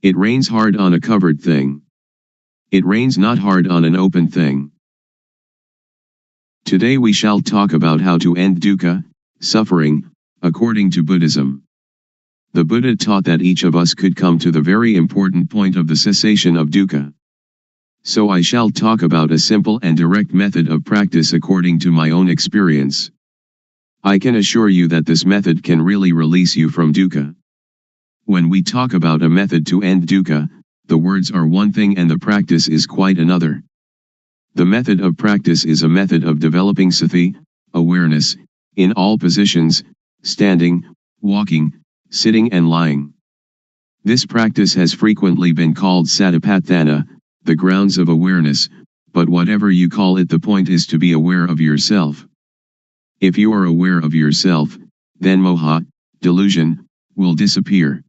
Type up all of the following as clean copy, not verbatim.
It rains hard on a covered thing. It rains not hard on an open thing. Today we shall talk about how to end dukkha, suffering, according to Buddhism. The Buddha taught that each of us could come to the very important point of the cessation of dukkha. So I shall talk about a simple and direct method of practice according to my own experience. I can assure you that this method can really release you from dukkha. When we talk about a method to end dukkha, the words are one thing and the practice is quite another. The method of practice is a method of developing sati, awareness, in all positions, standing, walking, sitting and lying. This practice has frequently been called satipatthana, the grounds of awareness, but whatever you call it, the point is to be aware of yourself. If you are aware of yourself, then moha, delusion, will disappear.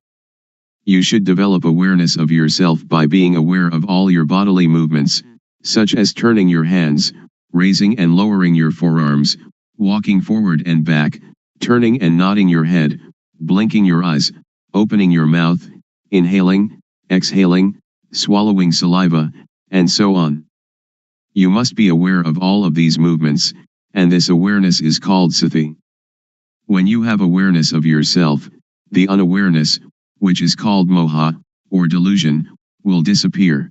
You should develop awareness of yourself by being aware of all your bodily movements, such as turning your hands, raising and lowering your forearms, walking forward and back, turning and nodding your head, blinking your eyes, opening your mouth, inhaling, exhaling, swallowing saliva, and so on. You must be aware of all of these movements, and this awareness is called sati. When you have awareness of yourself, the unawareness, which is called moha, or delusion, will disappear.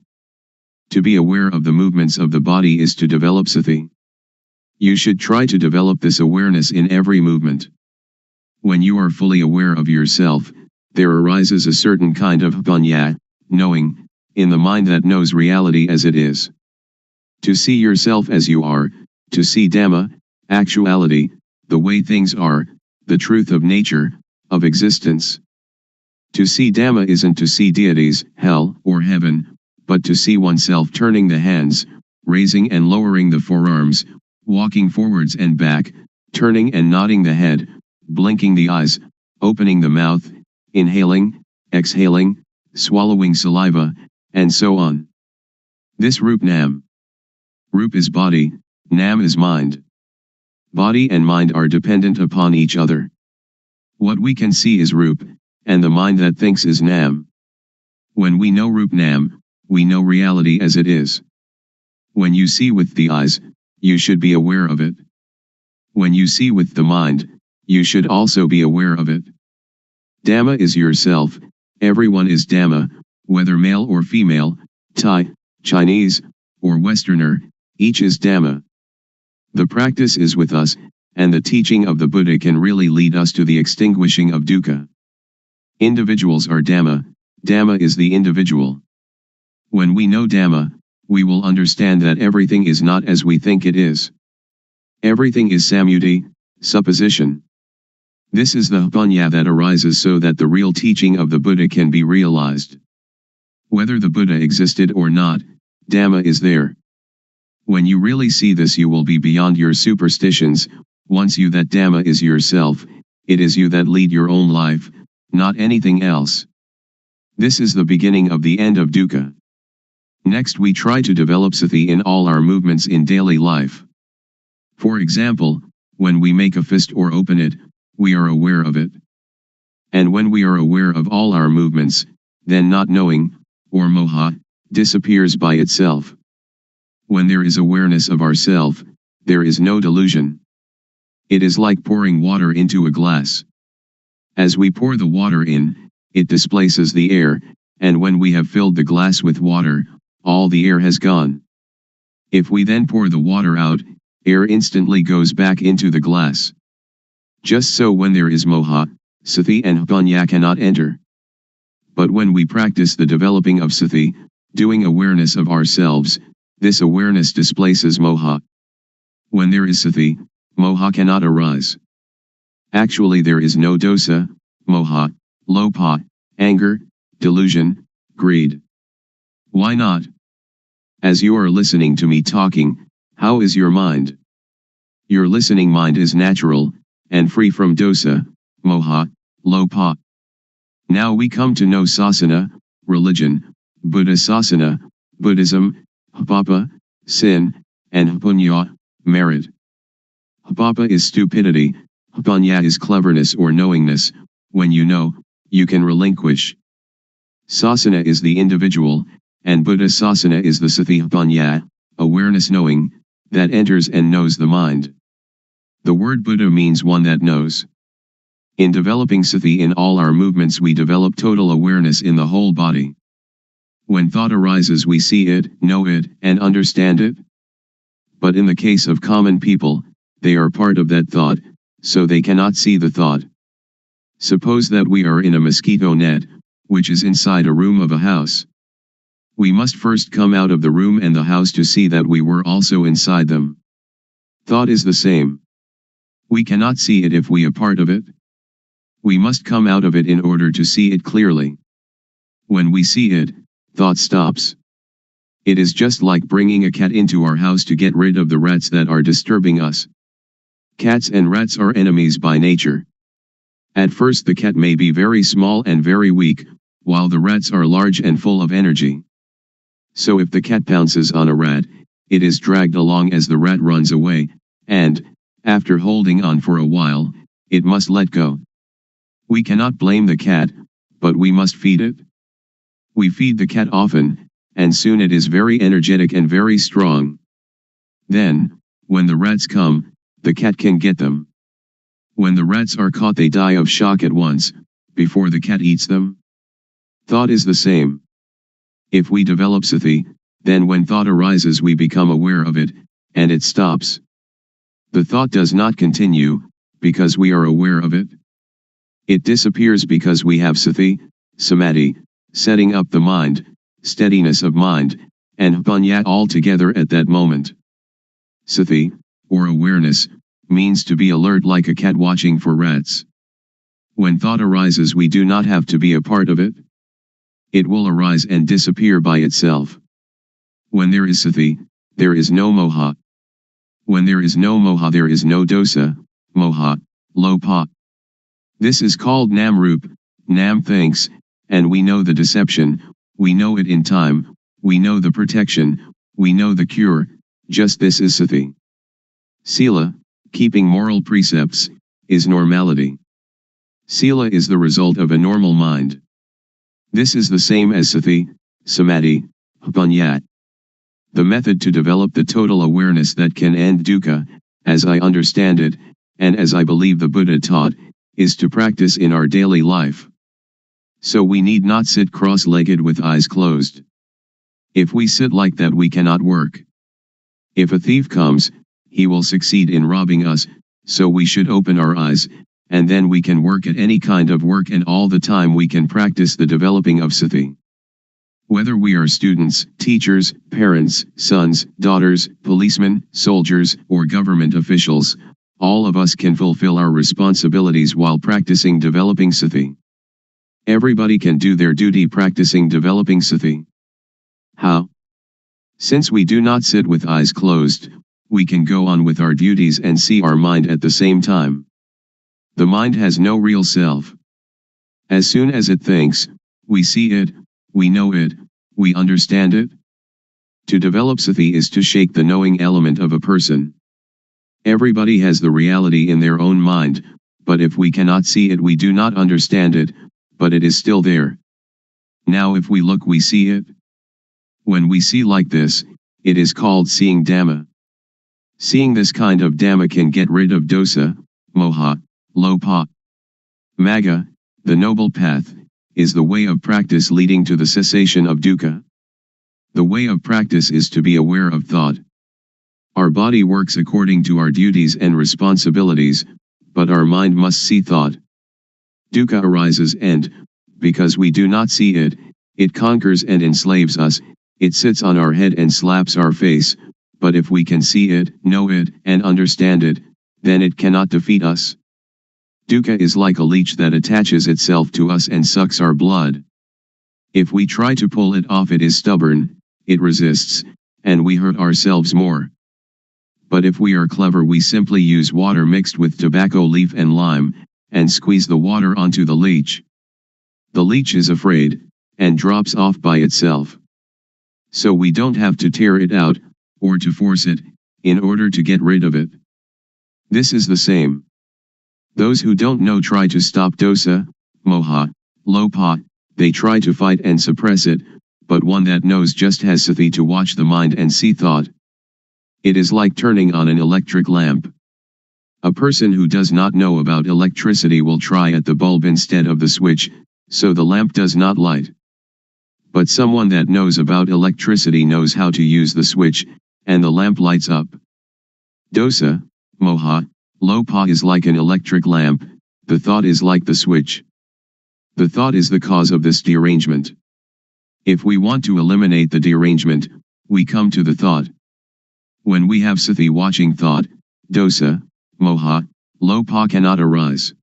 To be aware of the movements of the body is to develop sati. You should try to develop this awareness in every movement. When you are fully aware of yourself, there arises a certain kind of panya, knowing, in the mind that knows reality as it is. To see yourself as you are, to see Dhamma, actuality, the way things are, the truth of nature, of existence. To see Dhamma isn't to see deities, hell, or heaven, but to see oneself turning the hands, raising and lowering the forearms, walking forwards and back, turning and nodding the head, blinking the eyes, opening the mouth, inhaling, exhaling, swallowing saliva, and so on. This Rup Nam. Rup is body, Nam is mind. Body and mind are dependent upon each other. What we can see is Rup, and the mind that thinks is Nam. When we know Rup Nam, we know reality as it is. When you see with the eyes, you should be aware of it. When you see with the mind, you should also be aware of it. Dhamma is yourself, everyone is Dhamma, whether male or female, Thai, Chinese, or Westerner, each is Dhamma. The practice is with us, and the teaching of the Buddha can really lead us to the extinguishing of dukkha. Individuals are Dhamma, Dhamma is the individual. When we know Dhamma, we will understand that everything is not as we think it is. Everything is samyuti, supposition. This is the panya that arises so that the real teaching of the Buddha can be realized. Whether the Buddha existed or not, Dhamma is there. When you really see this, you will be beyond your superstitions. Once you that Dhamma is yourself, it is you that lead your own life, not anything else. This is the beginning of the end of dukkha. Next we try to develop sati in all our movements in daily life. For example, when we make a fist or open it, we are aware of it. And when we are aware of all our movements, then not knowing, or moha, disappears by itself. When there is awareness of ourself, there is no delusion. It is like pouring water into a glass. As we pour the water in, it displaces the air, and when we have filled the glass with water, all the air has gone. If we then pour the water out, air instantly goes back into the glass. Just so when there is moha, sati and panya cannot enter. But when we practice the developing of sati, doing awareness of ourselves, this awareness displaces moha. When there is sati, moha cannot arise. Actually there is no dosa, moha, lopa, anger, delusion, greed. Why not? As you are listening to me talking, how is your mind? Your listening mind is natural, and free from dosa, moha, lopa. Now we come to know sasana, religion, Buddha sasana, Buddhism, papa, sin, and punya, merit. Papa is stupidity, punya is cleverness or knowingness. When you know, you can relinquish. Sasana is the individual, and Buddha sasana is the sati punya, awareness knowing, that enters and knows the mind. The word Buddha means one that knows. In developing sati in all our movements we develop total awareness in the whole body. When thought arises we see it, know it, and understand it. But in the case of common people, they are part of that thought, so they cannot see the thought. Suppose that we are in a mosquito net, which is inside a room of a house. We must first come out of the room and the house to see that we were also inside them. Thought is the same. We cannot see it if we are part of it. We must come out of it in order to see it clearly. When we see it, thought stops. It is just like bringing a cat into our house to get rid of the rats that are disturbing us. Cats and rats are enemies by nature. At first the cat may be very small and very weak, while the rats are large and full of energy. So if the cat pounces on a rat, it is dragged along as the rat runs away, and, after holding on for a while, it must let go. We cannot blame the cat, but we must feed it. We feed the cat often, and soon it is very energetic and very strong. Then, when the rats come, the cat can get them. When the rats are caught they die of shock at once, before the cat eats them. Thought is the same. If we develop sati, then when thought arises we become aware of it, and it stops. The thought does not continue, because we are aware of it. It disappears because we have sati, samadhi, setting up the mind, steadiness of mind, and punya all together at that moment. Sati, or awareness, means to be alert like a cat watching for rats. When thought arises we do not have to be a part of it. It will arise and disappear by itself. When there is sati, there is no moha. When there is no moha there is no dosa, moha, lopa. This is called nam-rup, nam thinks, and we know the deception, we know it in time, we know the protection, we know the cure, just this is sati. Sila, keeping moral precepts, is normality. Sila is the result of a normal mind. This is the same as sati, samadhi, punya. The method to develop the total awareness that can end dukkha, as I understand it, and as I believe the Buddha taught, is to practice in our daily life. So we need not sit cross-legged with eyes closed. If we sit like that we cannot work. If a thief comes, he will succeed in robbing us, so we should open our eyes, and then we can work at any kind of work and all the time we can practice the developing of sati. Whether we are students, teachers, parents, sons, daughters, policemen, soldiers, or government officials, all of us can fulfill our responsibilities while practicing developing sati. Everybody can do their duty practicing developing sati. How? Since we do not sit with eyes closed, we can go on with our duties and see our mind at the same time. The mind has no real self. As soon as it thinks, we see it, we know it, we understand it. To develop sati is to shake the knowing element of a person. Everybody has the reality in their own mind, but if we cannot see it we do not understand it, but it is still there. Now if we look we see it. When we see like this, it is called seeing Dhamma. Seeing this kind of Dhamma can get rid of dosa, moha, lopa. Magga, the noble path, is the way of practice leading to the cessation of dukkha. The way of practice is to be aware of thought. Our body works according to our duties and responsibilities, but our mind must see thought. Dukkha arises and, because we do not see it, it conquers and enslaves us, it sits on our head and slaps our face, but if we can see it, know it, and understand it, then it cannot defeat us. Dukkha is like a leech that attaches itself to us and sucks our blood. If we try to pull it off, it is stubborn, it resists, and we hurt ourselves more. But if we are clever, we simply use water mixed with tobacco leaf and lime, and squeeze the water onto the leech. The leech is afraid, and drops off by itself. So we don't have to tear it out, or to force it, in order to get rid of it. This is the same. Those who don't know try to stop dosa, moha, lopa, they try to fight and suppress it, but one that knows just has sati to watch the mind and see thought. It is like turning on an electric lamp. A person who does not know about electricity will try at the bulb instead of the switch, so the lamp does not light. But someone that knows about electricity knows how to use the switch, and the lamp lights up. Dosa, moha, lopa is like an electric lamp, the thought is like the switch. The thought is the cause of this derangement. If we want to eliminate the derangement, we come to the thought. When we have sati watching thought, dosa, moha, lopa cannot arise.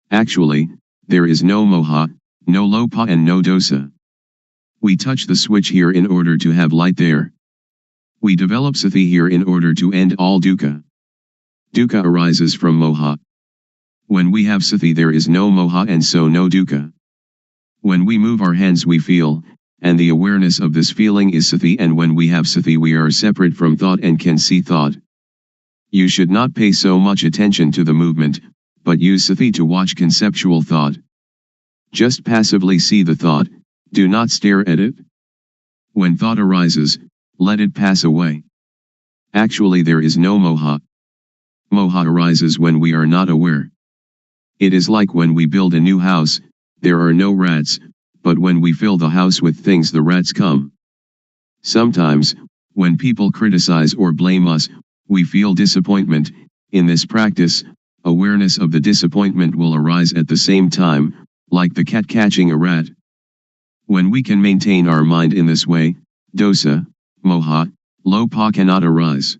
Actually, there is no moha, no lopa and no dosa. We touch the switch here in order to have light there. We develop sati here in order to end all dukkha. Dukkha arises from moha. When we have sati there is no moha and so no dukkha. When we move our hands we feel, and the awareness of this feeling is sati, and when we have sati we are separate from thought and can see thought. You should not pay so much attention to the movement, but use sati to watch conceptual thought. Just passively see the thought, do not stare at it. When thought arises, let it pass away. Actually there is no moha. Moha arises when we are not aware. It is like when we build a new house, there are no rats, but when we fill the house with things the rats come. Sometimes, when people criticize or blame us, we feel disappointment. In this practice, awareness of the disappointment will arise at the same time, like the cat catching a rat. When we can maintain our mind in this way, dosa, moha, lopa cannot arise.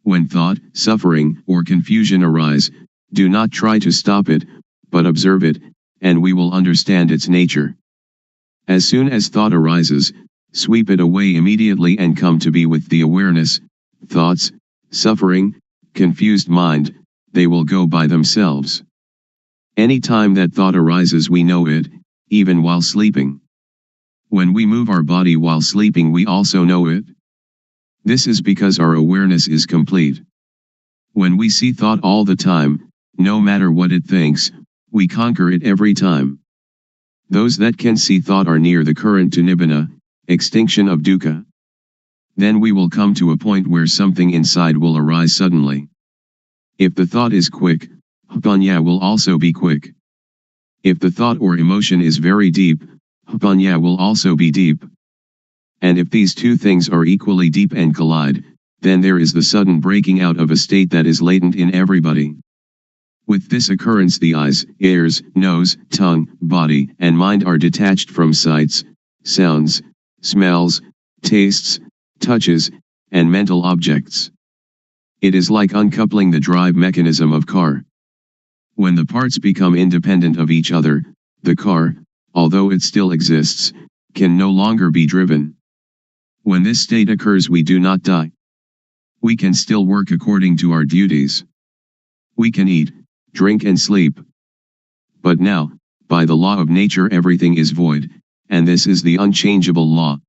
When thought, suffering, or confusion arise, do not try to stop it, but observe it, and we will understand its nature. As soon as thought arises, sweep it away immediately and come to be with the awareness. Thoughts, suffering, confused mind, they will go by themselves. Any time that thought arises we know it, even while sleeping. When we move our body while sleeping we also know it. This is because our awareness is complete. When we see thought all the time, no matter what it thinks, we conquer it every time. Those that can see thought are near the current to nibbana, extinction of dukkha. Then we will come to a point where something inside will arise suddenly. If the thought is quick, upanya will also be quick. If the thought or emotion is very deep, upanya will also be deep. And if these two things are equally deep and collide, then there is the sudden breaking out of a state that is latent in everybody. With this occurrence the eyes, ears, nose, tongue, body, and mind are detached from sights, sounds, smells, tastes, touches, and mental objects. It is like uncoupling the drive mechanism of car. When the parts become independent of each other, the car, although it still exists, can no longer be driven. When this state occurs we do not die. We can still work according to our duties. We can eat, drink and sleep. But now, by the law of nature everything is void, and this is the unchangeable law.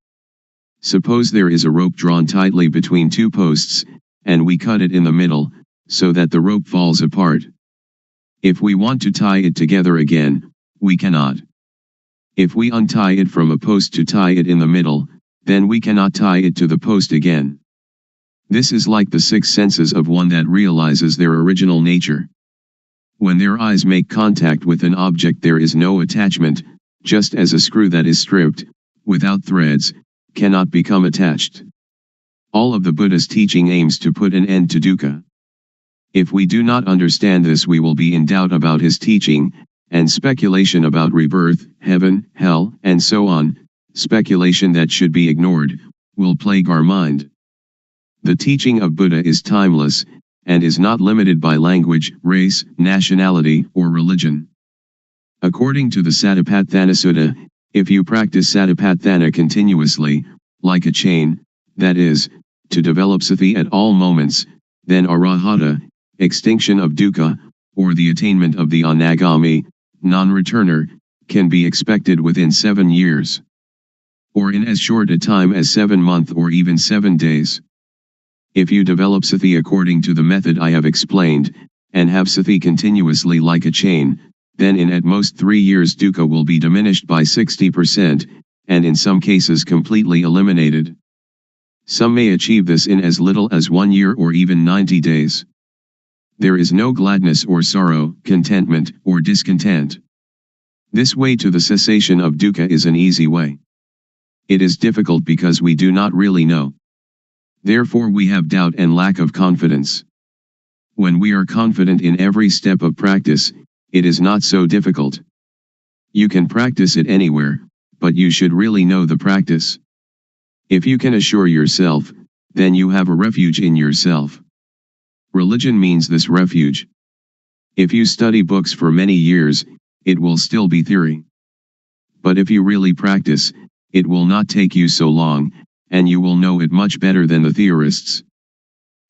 Suppose there is a rope drawn tightly between two posts, and we cut it in the middle, so that the rope falls apart. If we want to tie it together again, we cannot. If we untie it from a post to tie it in the middle, then we cannot tie it to the post again. This is like the six senses of one that realizes their original nature. When their eyes make contact with an object there is no attachment, just as a screw that is stripped, without threads, cannot become attached. All of the Buddha's teaching aims to put an end to dukkha. If we do not understand this we will be in doubt about his teaching, and speculation about rebirth, heaven, hell, and so on, speculation that should be ignored, will plague our mind. The teaching of Buddha is timeless, and is not limited by language, race, nationality, or religion. According to the Satipatthana Sutta, if you practice Satipatthana continuously, like a chain, that is, to develop sati at all moments, then arahata, extinction of dukkha, or the attainment of the anagami, non-returner, can be expected within 7 years. Or in as short a time as 7 months or even 7 days. If you develop sati according to the method I have explained, and have sati continuously like a chain, then in at most 3 years dukkha will be diminished by 60%, and in some cases completely eliminated. Some may achieve this in as little as 1 year or even 90 days. There is no gladness or sorrow, contentment or discontent. This way to the cessation of dukkha is an easy way. It is difficult because we do not really know. Therefore we have doubt and lack of confidence. When we are confident in every step of practice, it is not so difficult. You can practice it anywhere, but you should really know the practice. If you can assure yourself, then you have a refuge in yourself. Religion means this refuge. If you study books for many years, it will still be theory. But if you really practice, it will not take you so long, and you will know it much better than the theorists.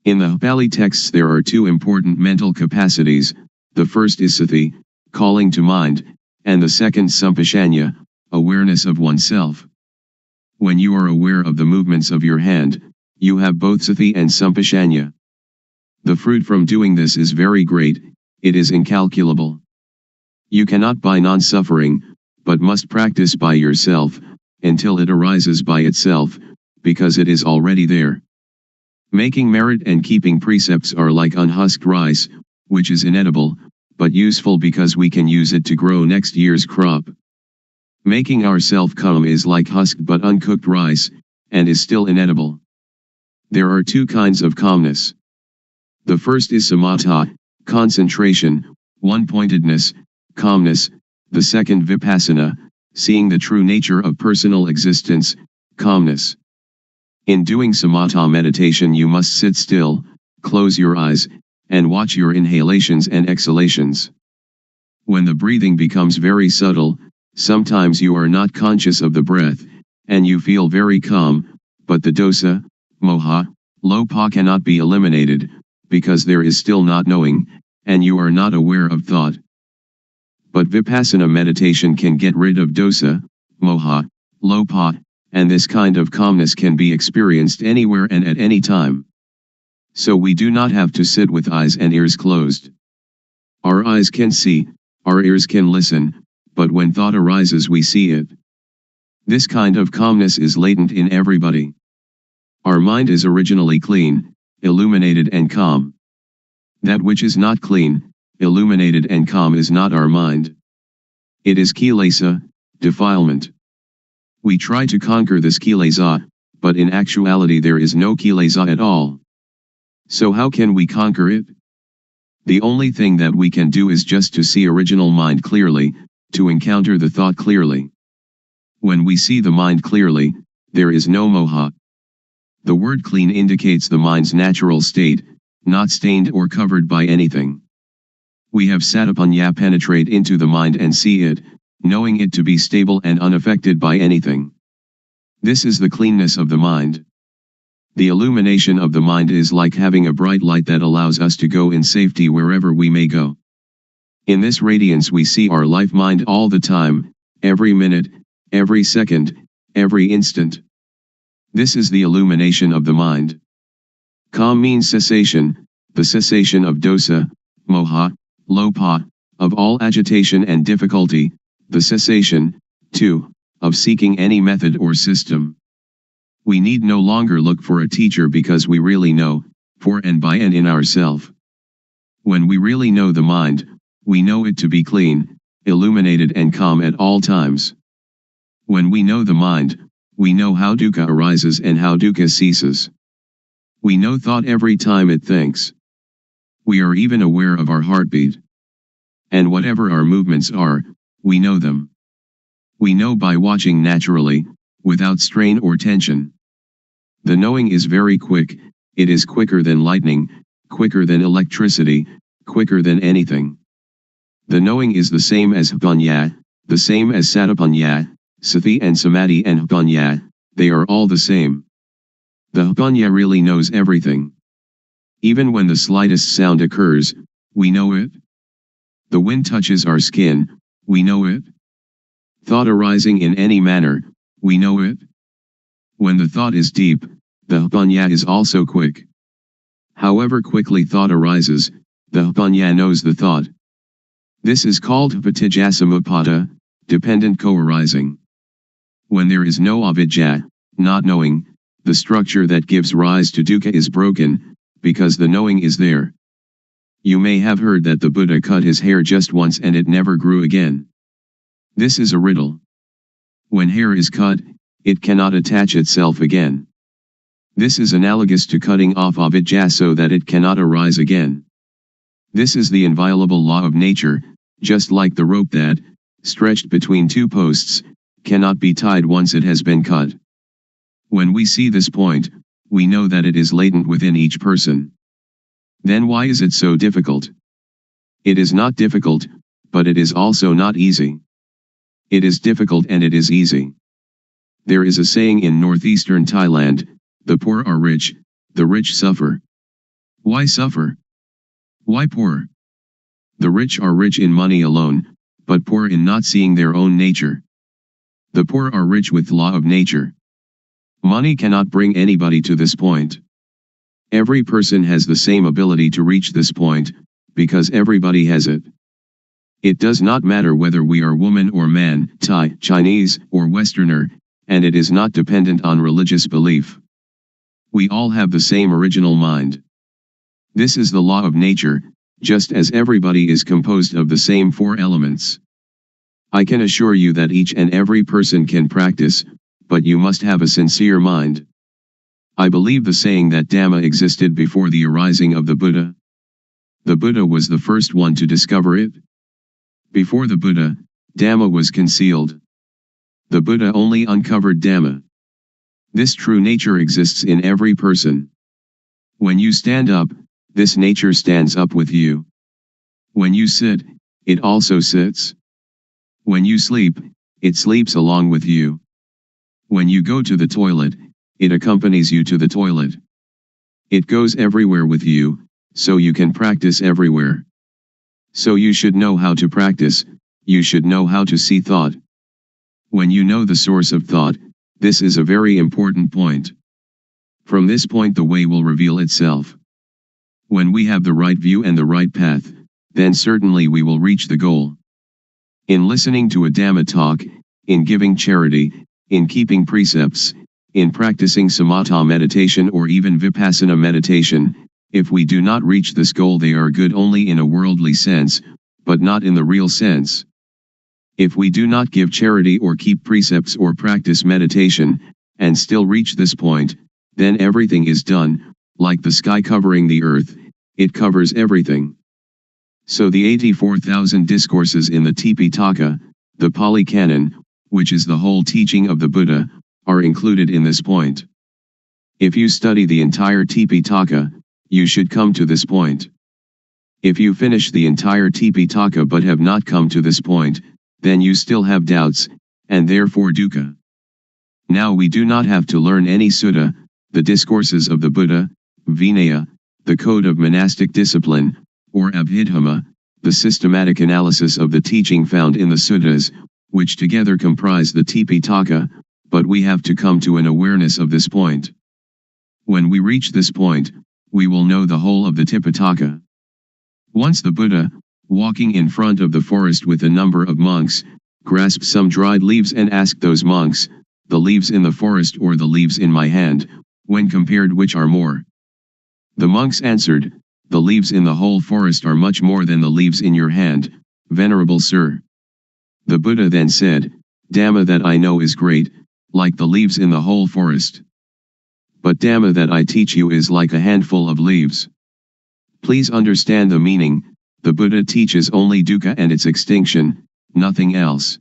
In the Pali texts there are 2 important mental capacities, the first is sati, calling to mind, and the second sampashanya, awareness of oneself. When you are aware of the movements of your hand, you have both sati and sampashanya. The fruit from doing this is very great, it is incalculable. You cannot buy non-suffering, but must practice by yourself, until it arises by itself, because it is already there. Making merit and keeping precepts are like unhusked rice, which is inedible, but useful because we can use it to grow next year's crop. Making ourself calm is like husked but uncooked rice, and is still inedible. There are 2 kinds of calmness. The first is samatha, concentration, one-pointedness, calmness, the second vipassana, seeing the true nature of personal existence, calmness. In doing samatha meditation you must sit still, close your eyes, and watch your inhalations and exhalations. When the breathing becomes very subtle, sometimes you are not conscious of the breath, and you feel very calm, but the dosa, moha, lopa cannot be eliminated, because there is still not knowing, and you are not aware of thought. But vipassana meditation can get rid of dosa, moha, lopa, and this kind of calmness can be experienced anywhere and at any time. So we do not have to sit with eyes and ears closed. Our eyes can see, our ears can listen, but when thought arises we see it. This kind of calmness is latent in everybody. Our mind is originally clean, illuminated and calm. That which is not clean, illuminated and calm is not our mind. It is kilesa, defilement. We try to conquer this kilesa, but in actuality there is no kilesa at all. So how can we conquer it? The only thing that we can do is just to see original mind clearly, to encounter the thought clearly. When we see the mind clearly, there is no moha. The word clean indicates the mind's natural state, not stained or covered by anything. We have satipanya penetrate into the mind and see it, knowing it to be stable and unaffected by anything. This is the cleanness of the mind. The illumination of the mind is like having a bright light that allows us to go in safety wherever we may go. In this radiance we see our life mind all the time, every minute, every second, every instant. This is the illumination of the mind. Calm means cessation, the cessation of dosa, moha, lopa, of all agitation and difficulty, the cessation, too, of seeking any method or system. We need no longer look for a teacher because we really know, for and by and in ourself. When we really know the mind, we know it to be clean, illuminated and calm at all times. When we know the mind, we know how dukkha arises and how dukkha ceases. We know thought every time it thinks. We are even aware of our heartbeat. And whatever our movements are, we know them. We know by watching naturally, without strain or tension. The knowing is very quick, it is quicker than lightning, quicker than electricity, quicker than anything. The knowing is the same as Hpanya, the same as Satipanya, Sati and Samadhi and Hpanya, they are all the same. The Hpanya really knows everything. Even when the slightest sound occurs, we know it. The wind touches our skin, we know it. Thought arising in any manner, we know it. When the thought is deep, the Hpanya is also quick. However quickly thought arises, the Hpanya knows the thought. This is called Hpatijassamuppada, dependent co-arising. When there is no avidya, not knowing, the structure that gives rise to dukkha is broken, because the knowing is there. You may have heard that the Buddha cut his hair just once and it never grew again. This is a riddle. When hair is cut, it cannot attach itself again. This is analogous to cutting off avidya so that it cannot arise again. This is the inviolable law of nature, just like the rope that, stretched between two posts, cannot be tied once it has been cut. When we see this point, we know that it is latent within each person. Then why is it so difficult? It is not difficult, but it is also not easy. It is difficult and it is easy. There is a saying in northeastern Thailand, the poor are rich, the rich suffer. Why suffer? Why poor? The rich are rich in money alone, but poor in not seeing their own nature. The poor are rich with law of nature. Money cannot bring anybody to this point. Every person has the same ability to reach this point, because everybody has it. It does not matter whether we are woman or man, Thai, Chinese, or Westerner, and it is not dependent on religious belief. We all have the same original mind. This is the law of nature, just as everybody is composed of the same four elements. I can assure you that each and every person can practice, but you must have a sincere mind. I believe the saying that Dhamma existed before the arising of the Buddha. The Buddha was the first one to discover it. Before the Buddha, Dhamma was concealed. The Buddha only uncovered Dhamma. This true nature exists in every person. When you stand up, this nature stands up with you. When you sit, it also sits. When you sleep, it sleeps along with you. When you go to the toilet, it accompanies you to the toilet. It goes everywhere with you, so you can practice everywhere. So you should know how to practice, you should know how to see thought. When you know the source of thought, this is a very important point. From this point the way will reveal itself. When we have the right view and the right path, then certainly we will reach the goal. In listening to a Dhamma talk, in giving charity, in keeping precepts, in practicing samatha meditation or even vipassana meditation, if we do not reach this goal they are good only in a worldly sense, but not in the real sense. If we do not give charity or keep precepts or practice meditation, and still reach this point, then everything is done, like the sky covering the earth, it covers everything. So the 84,000 discourses in the Tipitaka, the Pali Canon, which is the whole teaching of the Buddha, are included in this point. If you study the entire Tipitaka, you should come to this point. If you finish the entire Tipitaka but have not come to this point, then you still have doubts, and therefore dukkha. Now we do not have to learn any sutta, the discourses of the Buddha, Vinaya, the code of monastic discipline, or Abhidhamma, the systematic analysis of the teaching found in the suttas, which together comprise the Tipitaka, but we have to come to an awareness of this point. When we reach this point, we will know the whole of the Tipitaka. Once the Buddha, walking in front of the forest with a number of monks, grasped some dried leaves and asked those monks, the leaves in the forest or the leaves in my hand, when compared which are more? The monks answered, the leaves in the whole forest are much more than the leaves in your hand, venerable sir. The Buddha then said, Dhamma that I know is great, like the leaves in the whole forest. But Dhamma that I teach you is like a handful of leaves. Please understand the meaning, the Buddha teaches only dukkha and its extinction, nothing else.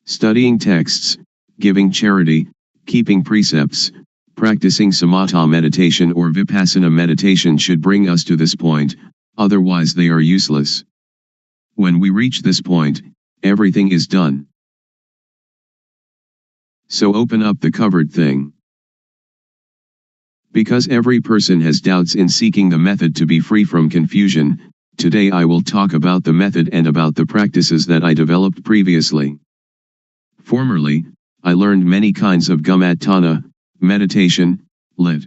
Studying texts, giving charity, keeping precepts, Practicing samatha meditation or vipassana meditation should bring us to this point, otherwise they are useless. When we reach this point, everything is done. So open up the covered thing. Because every person has doubts in seeking the method to be free from confusion, today I will talk about the method and about the practices that I developed previously. Formerly, I learned many kinds of gumatthana, meditation, lit.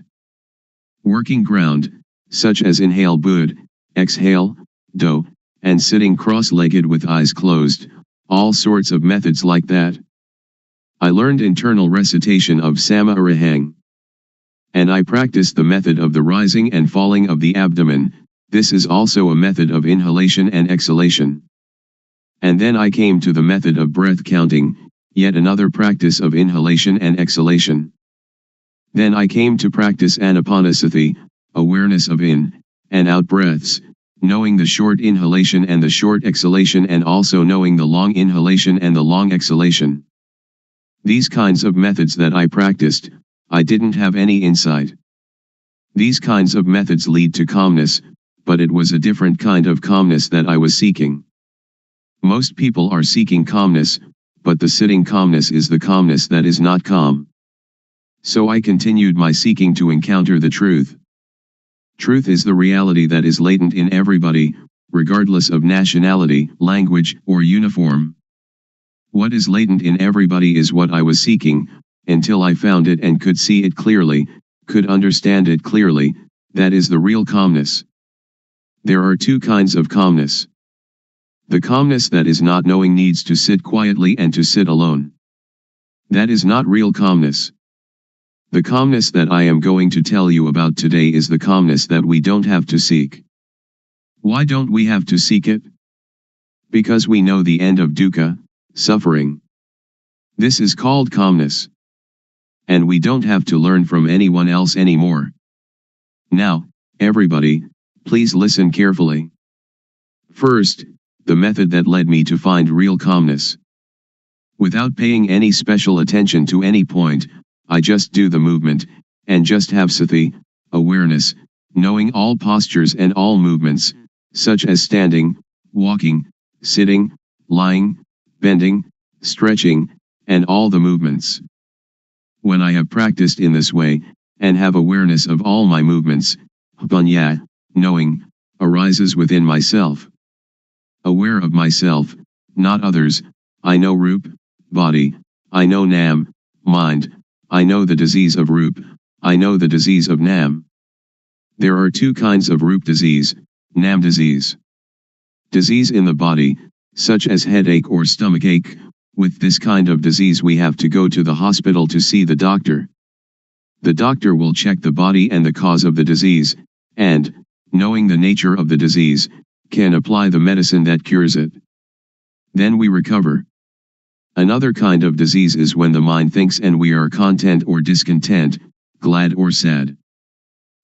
Working ground, such as inhale bud, exhale, do, and sitting cross-legged with eyes closed, all sorts of methods like that. I learned internal recitation of sama arahang. And I practiced the method of the rising and falling of the abdomen. This is also a method of inhalation and exhalation. And then I came to the method of breath counting, yet another practice of inhalation and exhalation. Then I came to practice anapanasati, awareness of in and out breaths, knowing the short inhalation and the short exhalation and also knowing the long inhalation and the long exhalation. These kinds of methods that I practiced, I didn't have any insight. These kinds of methods lead to calmness, but it was a different kind of calmness that I was seeking. Most people are seeking calmness, but the sitting calmness is the calmness that is not calm. So I continued my seeking to encounter the truth. Truth is the reality that is latent in everybody, regardless of nationality, language, or uniform. What is latent in everybody is what I was seeking, until I found it and could see it clearly, could understand it clearly. That is the real calmness. There are two kinds of calmness. The calmness that is not knowing needs to sit quietly and to sit alone. That is not real calmness. The calmness that I am going to tell you about today is the calmness that we don't have to seek. Why don't we have to seek it? Because we know the end of dukkha, suffering. This is called calmness. And we don't have to learn from anyone else anymore. Now, everybody, please listen carefully. First, the method that led me to find real calmness. Without paying any special attention to any point, I just do the movement, and just have sati, awareness, knowing all postures and all movements, such as standing, walking, sitting, lying, bending, stretching, and all the movements. When I have practiced in this way, and have awareness of all my movements, panya, knowing, arises within myself. Aware of myself, not others, I know Rup, body, I know Nam, mind, I know the disease of Rup, I know the disease of Nam. There are two kinds of Rup disease, Nam disease. Disease in the body, such as headache or stomachache. With this kind of disease we have to go to the hospital to see the doctor. The doctor will check the body and the cause of the disease, and, knowing the nature of the disease, can apply the medicine that cures it. Then we recover. Another kind of disease is when the mind thinks and we are content or discontent, glad or sad.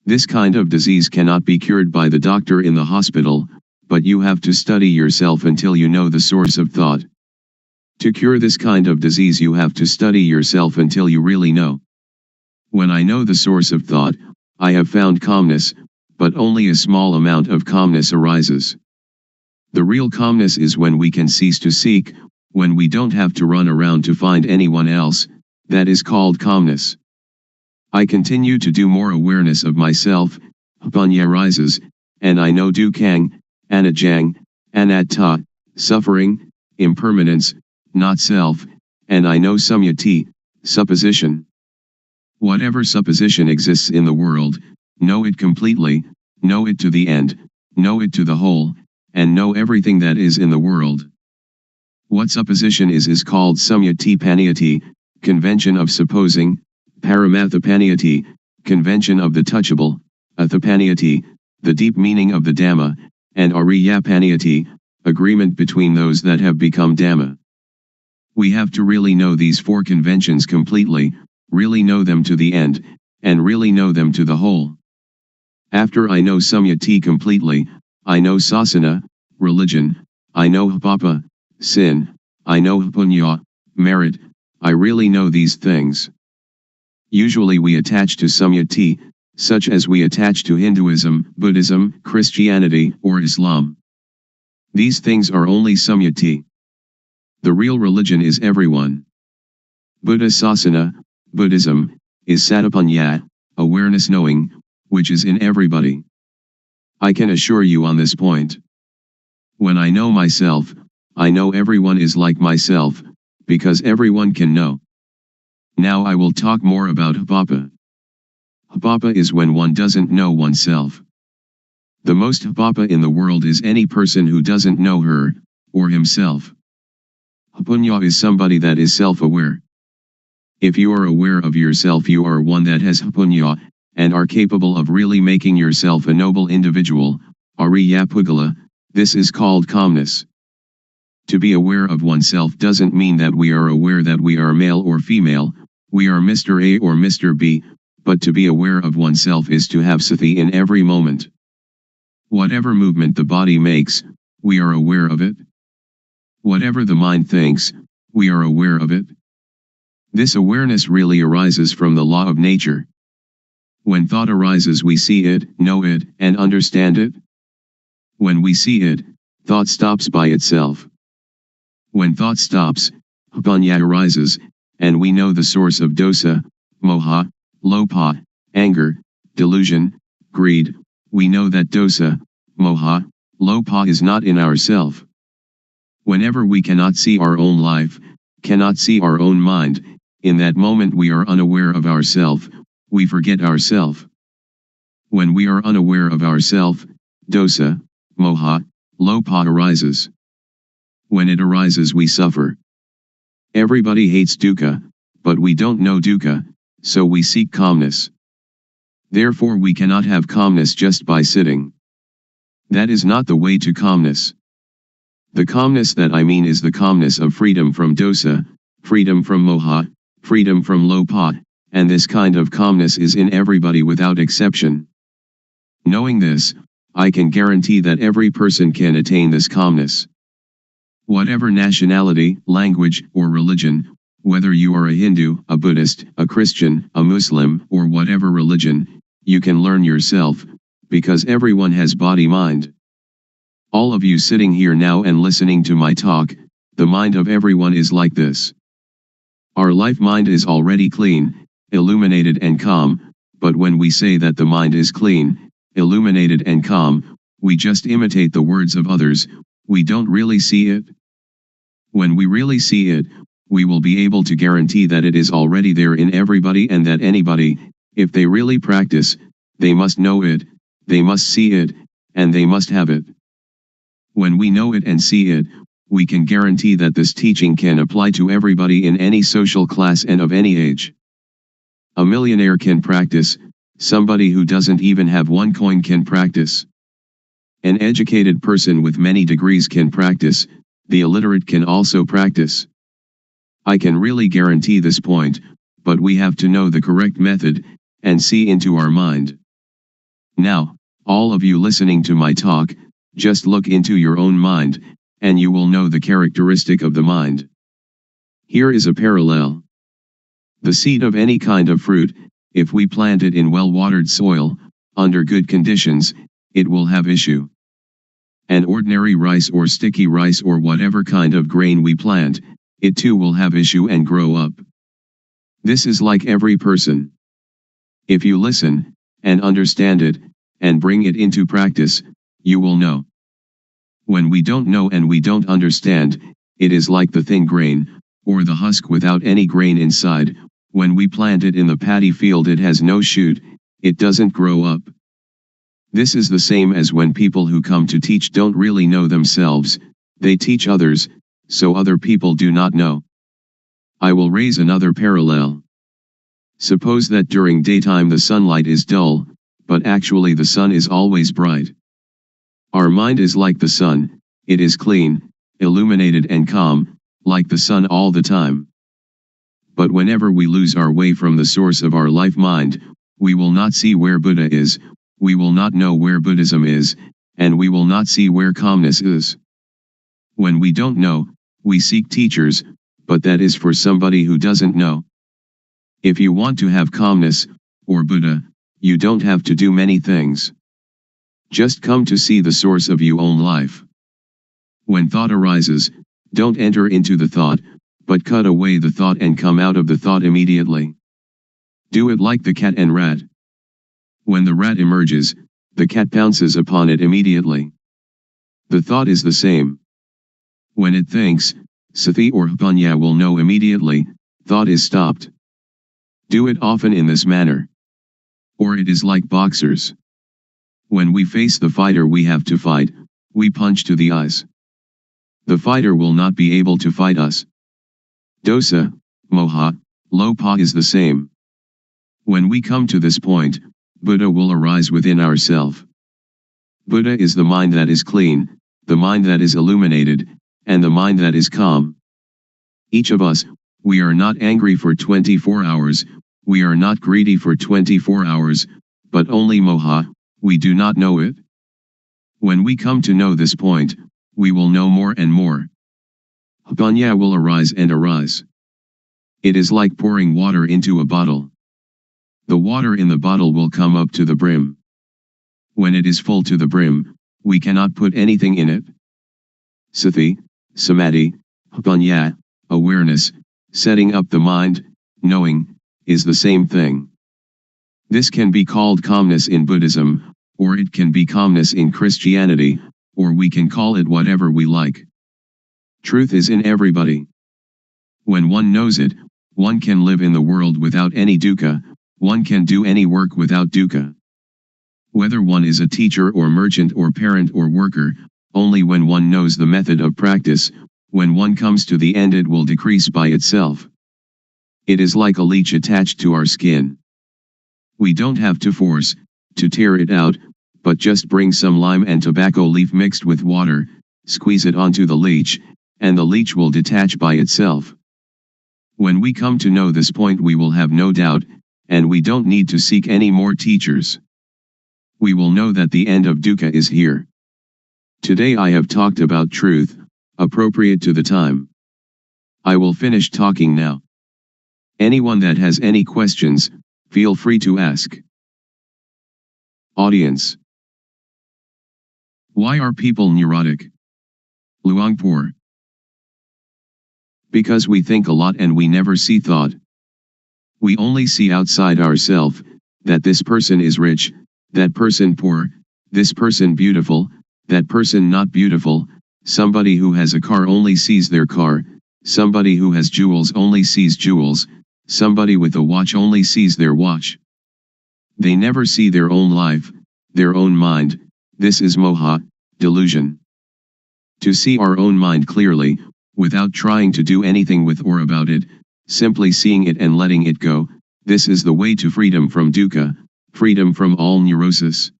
This kind of disease cannot be cured by the doctor in the hospital, but you have to study yourself until you know the source of thought. To cure this kind of disease you have to study yourself until you really know. When I know the source of thought, I have found calmness, but only a small amount of calmness arises. The real calmness is when we can cease to seek, when we don't have to run around to find anyone else, that is called calmness. I continue to do more awareness of myself, panya rises, and I know dukkang, anajang, anatta, suffering, impermanence, not self, and I know samyati, supposition. Whatever supposition exists in the world, know it completely, know it to the end, know it to the whole, and know everything that is in the world. What supposition is called samyati paniyati, convention of supposing, paramathapaniyati, convention of the touchable, athapaniyati, the deep meaning of the Dhamma, and ariyapaniyati, agreement between those that have become Dhamma. We have to really know these four conventions completely, really know them to the end, and really know them to the whole. After I know samyati completely, I know sasana, religion, I know papa, sin, I know punya, merit, I really know these things. Usually we attach to samyati, such as we attach to Hinduism, Buddhism, Christianity, or Islam. These things are only samyati. The real religion is everyone. Buddha Sasana, Buddhism, is satapanya, awareness knowing, which is in everybody. I can assure you on this point. When I know myself, I know everyone is like myself, because everyone can know. Now I will talk more about hapapa. Hapapa is when one doesn't know oneself. The most hapapa in the world is any person who doesn't know her, or himself. Hapunya is somebody that is self-aware. If you are aware of yourself, you are one that has hapunya, and are capable of really making yourself a noble individual, Ariyapugala. This is called calmness. To be aware of oneself doesn't mean that we are aware that we are male or female, we are Mr. A or Mr. B, but to be aware of oneself is to have sati in every moment. Whatever movement the body makes, we are aware of it. Whatever the mind thinks, we are aware of it. This awareness really arises from the law of nature. When thought arises, we see it, know it, and understand it. When we see it, thought stops by itself. When thought stops, hapunya arises, and we know the source of dosa, moha, lopa, anger, delusion, greed. We know that dosa, moha, lopa is not in ourself. Whenever we cannot see our own life, cannot see our own mind, in that moment we are unaware of ourself, we forget ourself. When we are unaware of ourself, dosa, moha, lopa arises. When it arises, we suffer. Everybody hates dukkha, but we don't know dukkha, so we seek calmness. Therefore we cannot have calmness just by sitting. That is not the way to calmness. The calmness that I mean is the calmness of freedom from dosa, freedom from moha, freedom from lopa, and this kind of calmness is in everybody without exception. Knowing this, I can guarantee that every person can attain this calmness. Whatever nationality, language, or religion, whether you are a Hindu, a Buddhist, a Christian, a Muslim, or whatever religion, you can learn yourself, because everyone has body-mind. All of you sitting here now and listening to my talk, the mind of everyone is like this. Our life mind is already clean, illuminated and calm, but when we say that the mind is clean, illuminated and calm, we just imitate the words of others, we don't really see it. When we really see it, we will be able to guarantee that it is already there in everybody and that anybody, if they really practice, they must know it, they must see it, and they must have it. When we know it and see it, we can guarantee that this teaching can apply to everybody in any social class and of any age. A millionaire can practice, somebody who doesn't even have one coin can practice. An educated person with many degrees can practice, the illiterate can also practice. I can really guarantee this point, but we have to know the correct method, and see into our mind. Now, all of you listening to my talk, just look into your own mind, and you will know the characteristic of the mind. Here is a parallel. The seed of any kind of fruit, if we plant it in well-watered soil, under good conditions, it will have issue. An ordinary rice or sticky rice or whatever kind of grain we plant, it too will have issue and grow up. This is like every person. If you listen, and understand it, and bring it into practice, you will know. When we don't know and we don't understand, it is like the thin grain, or the husk without any grain inside. When we plant it in the paddy field, it has no shoot, it doesn't grow up. This is the same as when people who come to teach don't really know themselves, they teach others, so other people do not know. I will raise another parallel. Suppose that during daytime the sunlight is dull, but actually the sun is always bright. Our mind is like the sun, it is clean, illuminated and calm, like the sun all the time. But whenever we lose our way from the source of our life mind, we will not see where Buddha is, we will not know where Buddhism is, and we will not see where calmness is. When we don't know, we seek teachers, but that is for somebody who doesn't know. If you want to have calmness, or Buddha, you don't have to do many things. Just come to see the source of your own life. When thought arises, don't enter into the thought, but cut away the thought and come out of the thought immediately. Do it like the cat and rat. When the rat emerges, the cat pounces upon it immediately. The thought is the same. When it thinks, sati or panya will know immediately, thought is stopped. Do it often in this manner. Or it is like boxers. When we face the fighter we have to fight, we punch to the eyes. The fighter will not be able to fight us. Dosa, moha, lopa is the same. When we come to this point, Buddha will arise within ourself. Buddha is the mind that is clean, the mind that is illuminated, and the mind that is calm. Each of us, we are not angry for 24 hours, we are not greedy for 24 hours, but only moha, we do not know it. When we come to know this point, we will know more and more. Panya will arise and arise. It is like pouring water into a bottle. The water in the bottle will come up to the brim. When it is full to the brim, we cannot put anything in it. Sati, samadhi, panya, awareness, setting up the mind, knowing, is the same thing. This can be called calmness in Buddhism, or it can be calmness in Christianity, or we can call it whatever we like. Truth is in everybody. When one knows it, one can live in the world without any dukkha, one can do any work without dukkha. Whether one is a teacher or merchant or parent or worker, only when one knows the method of practice, when one comes to the end it will decrease by itself. It is like a leech attached to our skin. We don't have to force, to tear it out, but just bring some lime and tobacco leaf mixed with water, squeeze it onto the leech, and the leech will detach by itself. When we come to know this point we will have no doubt, and we don't need to seek any more teachers. We will know that the end of dukkha is here. Today I have talked about truth, appropriate to the time. I will finish talking now. Anyone that has any questions, feel free to ask. Audience. Why are people neurotic? Luangpor. Because we think a lot and we never see thought. We only see outside ourselves, that this person is rich, that person poor, this person beautiful, that person not beautiful, somebody who has a car only sees their car, somebody who has jewels only sees jewels, somebody with a watch only sees their watch. They never see their own life, their own mind. This is moha, delusion. To see our own mind clearly, without trying to do anything with or about it, simply seeing it and letting it go, this is the way to freedom from dukkha, freedom from all neurosis.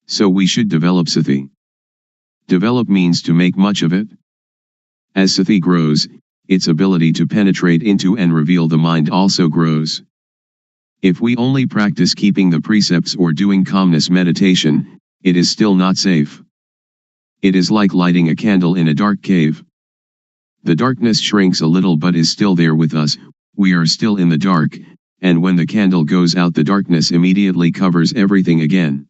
So we should develop sati. Develop means to make much of it. As sati grows, its ability to penetrate into and reveal the mind also grows. If we only practice keeping the precepts or doing calmness meditation, it is still not safe. It is like lighting a candle in a dark cave. The darkness shrinks a little but is still there with us, we are still in the dark, and when the candle goes out the darkness immediately covers everything again.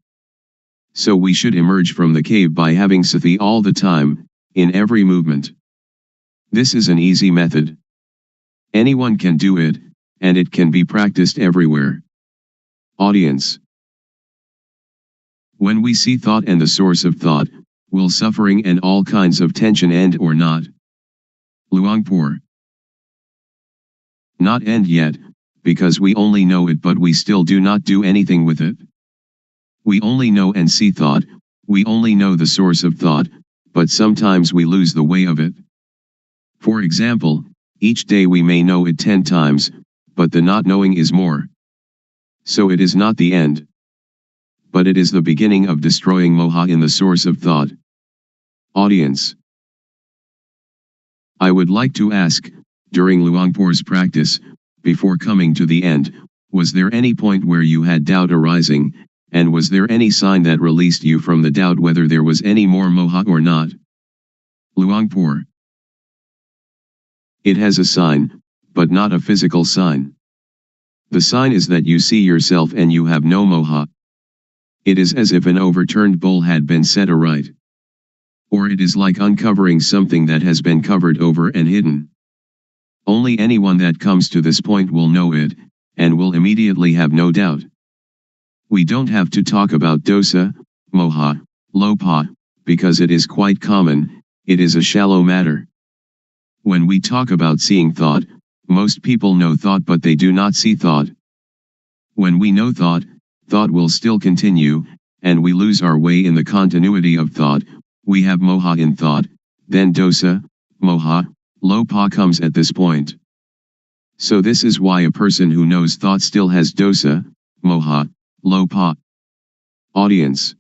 So we should emerge from the cave by having sati all the time, in every movement. This is an easy method. Anyone can do it, and it can be practiced everywhere. Audience. When we see thought and the source of thought, will suffering and all kinds of tension end or not? Luangpor. Not end yet, because we only know it but we still do not do anything with it. We only know and see thought, we only know the source of thought, but sometimes we lose the way of it. For example, each day we may know it 10 times, but the not knowing is more. So it is not the end. But it is the beginning of destroying moha in the source of thought. Audience. I would like to ask, during Luangpor's practice, before coming to the end, was there any point where you had doubt arising, and was there any sign that released you from the doubt whether there was any more moha or not? Luangpor. It has a sign, but not a physical sign. The sign is that you see yourself and you have no moha. It is as if an overturned bowl had been set aright. Or it is like uncovering something that has been covered over and hidden. Only anyone that comes to this point will know it, and will immediately have no doubt. We don't have to talk about dosa, moha, lopa, because it is quite common, it is a shallow matter. When we talk about seeing thought, most people know thought but they do not see thought. When we know thought, thought will still continue, and we lose our way in the continuity of thought. We have moha in thought, then dosa, moha, lopa comes at this point. So this is why a person who knows thought still has dosa, moha, lopa. Audience.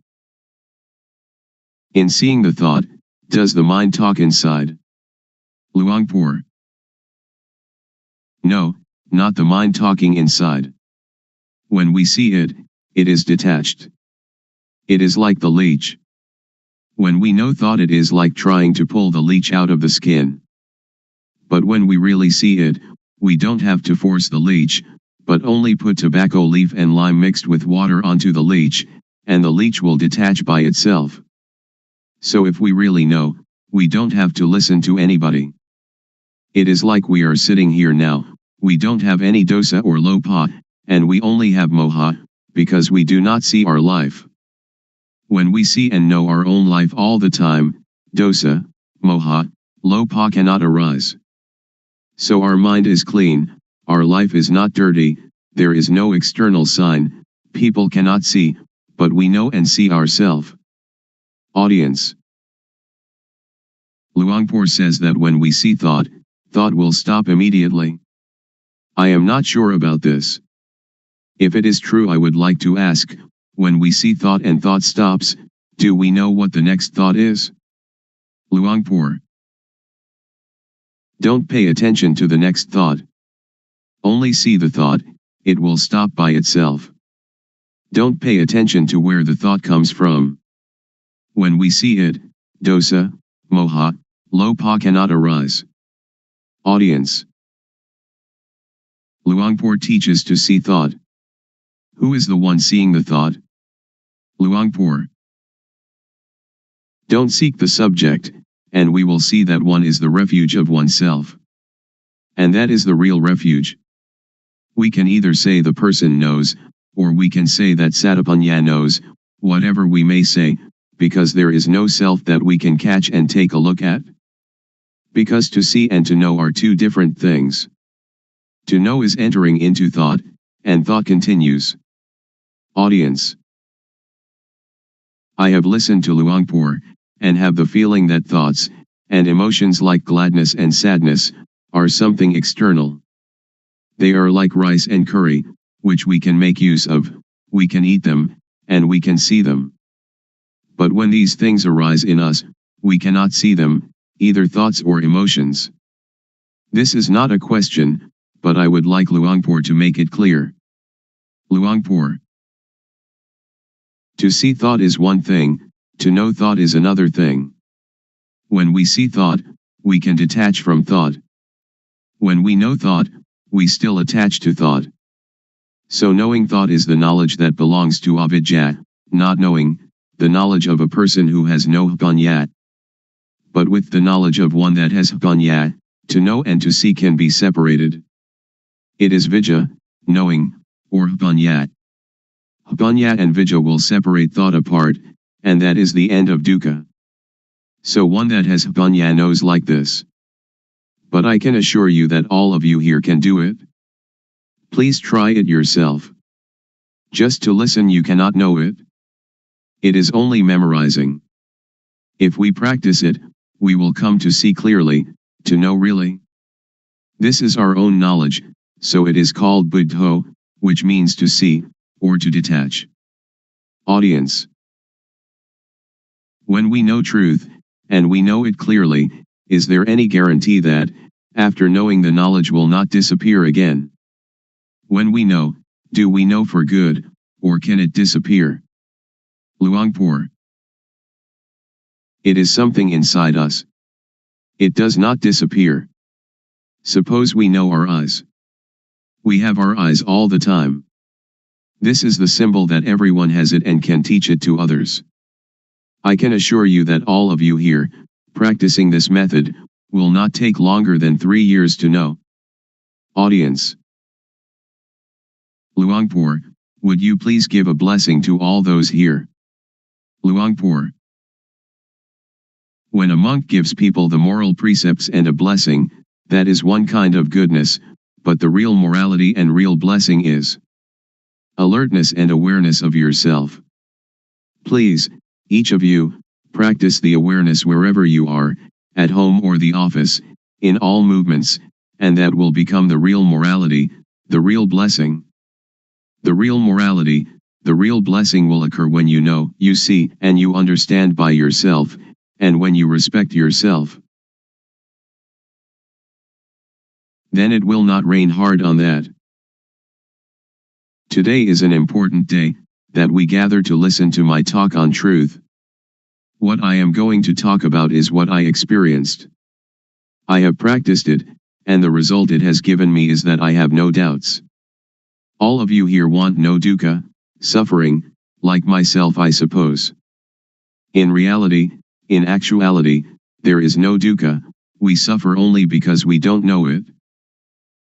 In seeing the thought, does the mind talk inside? Luangpor. No, not the mind talking inside. When we see it, it is detached. It is like the leech. When we know thought, it is like trying to pull the leech out of the skin. But when we really see it, we don't have to force the leech, but only put tobacco leaf and lime mixed with water onto the leech, and the leech will detach by itself. So if we really know, we don't have to listen to anybody. It is like we are sitting here now, we don't have any dosa or lopa, and we only have moha, because we do not see our life. When we see and know our own life all the time, dosa, moha, lopa cannot arise. So our mind is clean, our life is not dirty, there is no external sign, people cannot see, but we know and see ourselves. Audience. Luangpor says that when we see thought, thought will stop immediately. I am not sure about this. If it is true, I would like to ask, when we see thought and thought stops, do we know what the next thought is? Luangpor. Don't pay attention to the next thought. Only see the thought, it will stop by itself. Don't pay attention to where the thought comes from. When we see it, dosa, moha, lopa cannot arise. Audience. Luangpor teaches to see thought. Who is the one seeing the thought? Luangpor. Don't seek the subject, and we will see that one is the refuge of oneself. And that is the real refuge. We can either say the person knows, or we can say that Satipanya knows, whatever we may say, because there is no self that we can catch and take a look at. Because to see and to know are two different things. To know is entering into thought, and thought continues. Audience. I have listened to Luangpor, and have the feeling that thoughts, and emotions like gladness and sadness, are something external. They are like rice and curry, which we can make use of, we can eat them, and we can see them. But when these things arise in us, we cannot see them, either thoughts or emotions. This is not a question, but I would like Luangpor to make it clear. Luangpor. To see thought is one thing, to know thought is another thing. When we see thought, we can detach from thought. When we know thought, we still attach to thought. So knowing thought is the knowledge that belongs to avidya, not knowing, the knowledge of a person who has no jnana. But with the knowledge of one that has jnana, to know and to see can be separated. It is vidya, knowing, or jnana. Jnana and vidya will separate thought apart, and that is the end of dukkha. So one that has jnana knows like this. But I can assure you that all of you here can do it. Please try it yourself. Just to listen you cannot know it. It is only memorizing. If we practice it, we will come to see clearly, to know really. This is our own knowledge, so it is called buddho, which means to see, or to detach. Audience. When we know truth, and we know it clearly, is there any guarantee that, after knowing the knowledge will not disappear again? When we know, do we know for good, or can it disappear? Luangpor. It is something inside us. It does not disappear. Suppose we know our eyes. We have our eyes all the time. This is the symbol that everyone has it and can teach it to others. I can assure you that all of you here, practicing this method, will not take longer than 3 years to know. Audience. Luangpor, would you please give a blessing to all those here? Luangpor. When a monk gives people the moral precepts and a blessing, that is one kind of goodness, but the real morality and real blessing is alertness and awareness of yourself. Please, each of you, practice the awareness wherever you are, at home or the office, in all movements, and that will become the real morality, the real blessing. The real morality, the real blessing will occur when you know, you see, and you understand by yourself, and when you respect yourself. Then it will not rain hard on that. Today is an important day, that we gather to listen to my talk on truth. What I am going to talk about is what I experienced. I have practiced it, and the result it has given me is that I have no doubts. All of you here want no dukkha, suffering, like myself I suppose. In reality, in actuality, there is no dukkha, we suffer only because we don't know it.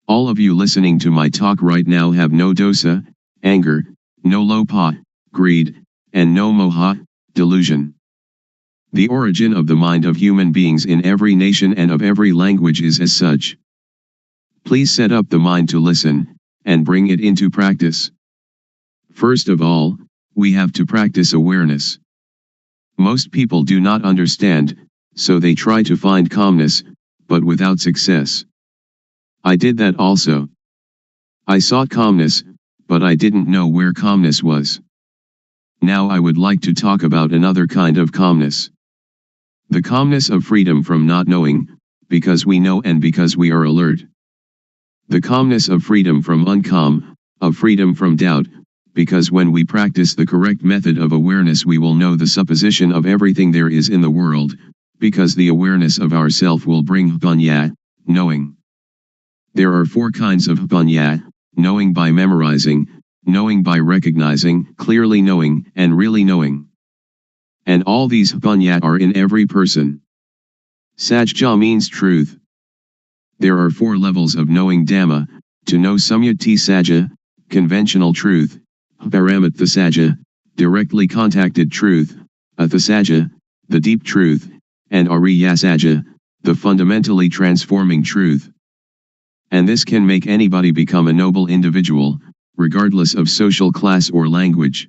All of you listening to my talk right now have no dosa, anger, no lopha, greed, and no moha, delusion. The origin of the mind of human beings in every nation and of every language is as such. Please set up the mind to listen, and bring it into practice. First of all, we have to practice awareness. Most people do not understand, so they try to find calmness, but without success. I did that also. I sought calmness, but I didn't know where calmness was. Now I would like to talk about another kind of calmness. The calmness of freedom from not knowing, because we know and because we are alert. The calmness of freedom from uncalm, of freedom from doubt, because when we practice the correct method of awareness we will know the supposition of everything there is in the world, because the awareness of ourself will bring panya, knowing. There are 4 kinds of panya, knowing by memorizing, knowing by recognizing, clearly knowing, and really knowing. And all these panya are in every person. Sajja means truth. There are 4 levels of knowing Dhamma, to know Samyati Sajja, conventional truth, Paramatha Sajja, directly contacted truth, Atha Sajja, the deep truth, and Ariya Sajja, the fundamentally transforming truth. And this can make anybody become a noble individual, regardless of social class or language.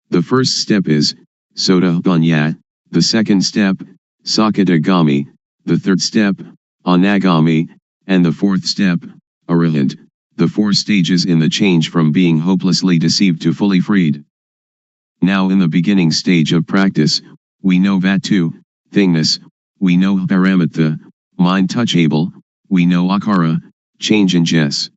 The first step is Sotapanya, the second step, Sakadagami, the third step, Anagami, and the fourth step, Arahant, the 4 stages in the change from being hopelessly deceived to fully freed. Now in the beginning stage of practice, we know Vatu, thingness, we know Paramatha, mind touchable, we know Akara, change in Jess.